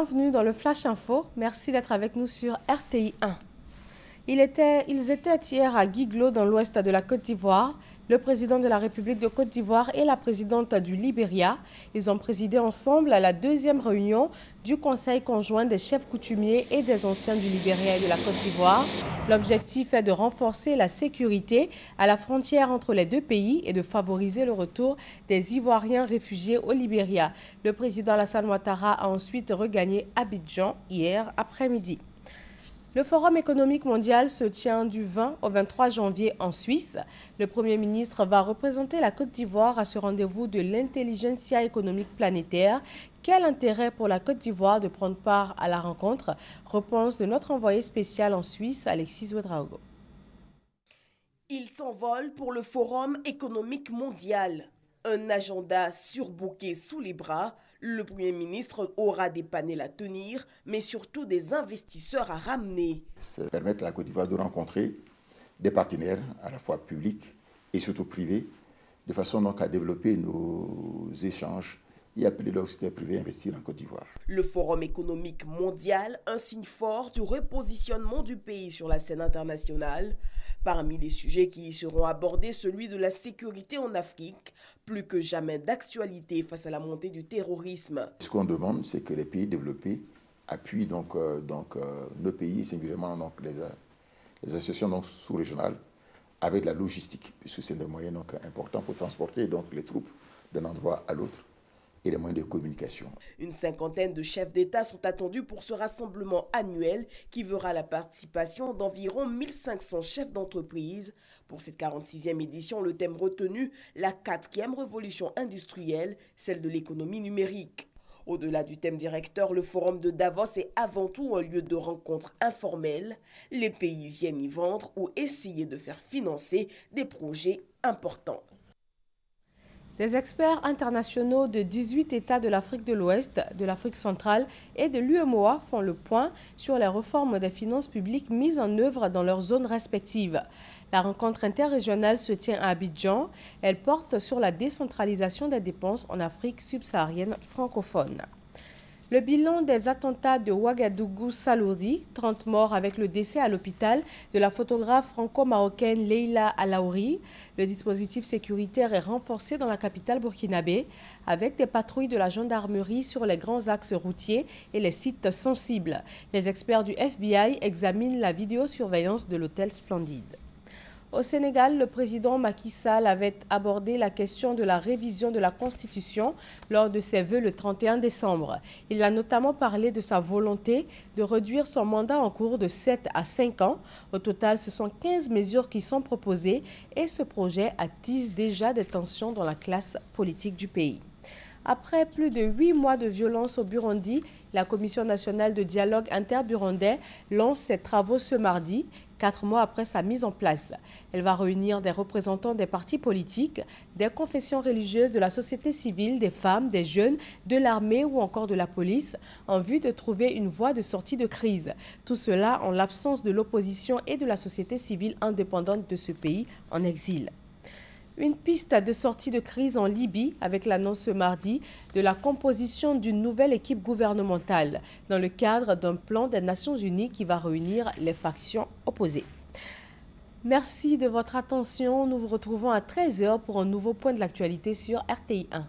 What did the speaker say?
Bienvenue dans le Flash Info. Merci d'être avec nous sur RTI 1. Ils étaient hier à Guiglo, dans l'ouest de la Côte d'Ivoire. Le président de la République de Côte d'Ivoire et la présidente du Libéria. Ils ont présidé ensemble à la deuxième réunion du Conseil conjoint des chefs coutumiers et des anciens du Libéria et de la Côte d'Ivoire. L'objectif est de renforcer la sécurité à la frontière entre les deux pays et de favoriser le retour des Ivoiriens réfugiés au Libéria. Le président Alassane Ouattara a ensuite regagné Abidjan hier après-midi. Le Forum économique mondial se tient du 20 au 23 janvier en Suisse. Le Premier ministre va représenter la Côte d'Ivoire à ce rendez-vous de l'intelligentsia économique planétaire. Quel intérêt pour la Côte d'Ivoire de prendre part à la rencontre? Réponse de notre envoyé spécial en Suisse, Alexis Ouedraogo. Il s'envole pour le Forum économique mondial. Un agenda surbooké sous les bras, le Premier ministre aura des panels à tenir, mais surtout des investisseurs à ramener. Ça permet à la Côte d'Ivoire de rencontrer des partenaires, à la fois publics et surtout privés, de façon donc à développer nos échanges et appeler le secteur privé à investir en Côte d'Ivoire. Le Forum économique mondial, un signe fort du repositionnement du pays sur la scène internationale. Parmi les sujets qui y seront abordés, celui de la sécurité en Afrique, plus que jamais d'actualité face à la montée du terrorisme. Ce qu'on demande, c'est que les pays développés appuient nos pays, singulièrement les associations sous-régionales, avec la logistique, puisque c'est des moyens importants pour transporter les troupes d'un endroit à l'autre, et les moyens de communication. Une cinquantaine de chefs d'État sont attendus pour ce rassemblement annuel qui verra la participation d'environ 1500 chefs d'entreprise. Pour cette 46e édition, le thème retenu, la 4e révolution industrielle, celle de l'économie numérique. Au-delà du thème directeur, le forum de Davos est avant tout un lieu de rencontre informelle. Les pays viennent y vendre ou essayer de faire financer des projets importants. Des experts internationaux de 18 États de l'Afrique de l'Ouest, de l'Afrique centrale et de l'UEMOA font le point sur les réformes des finances publiques mises en œuvre dans leurs zones respectives. La rencontre interrégionale se tient à Abidjan. Elle porte sur la décentralisation des dépenses en Afrique subsaharienne francophone. Le bilan des attentats de Ouagadougou s'alourdit, 30 morts avec le décès à l'hôpital de la photographe franco-marocaine Leila Alaouri. Le dispositif sécuritaire est renforcé dans la capitale burkinabé avec des patrouilles de la gendarmerie sur les grands axes routiers et les sites sensibles. Les experts du FBI examinent la vidéosurveillance de l'hôtel Splendide. Au Sénégal, le président Macky Sall avait abordé la question de la révision de la Constitution lors de ses vœux le 31 décembre. Il a notamment parlé de sa volonté de réduire son mandat en cours de 7 à 5 ans. Au total, ce sont 15 mesures qui sont proposées et ce projet attise déjà des tensions dans la classe politique du pays. Après plus de 8 mois de violence au Burundi, la Commission nationale de dialogue interburundais lance ses travaux ce mardi, 4 mois après sa mise en place. Elle va réunir des représentants des partis politiques, des confessions religieuses, de la société civile, des femmes, des jeunes, de l'armée ou encore de la police, en vue de trouver une voie de sortie de crise. Tout cela en l'absence de l'opposition et de la société civile indépendante de ce pays en exil. Une piste de sortie de crise en Libye avec l'annonce ce mardi de la composition d'une nouvelle équipe gouvernementale dans le cadre d'un plan des Nations Unies qui va réunir les factions opposées. Merci de votre attention. Nous vous retrouvons à 13 h pour un nouveau point de l'actualité sur RTI 1.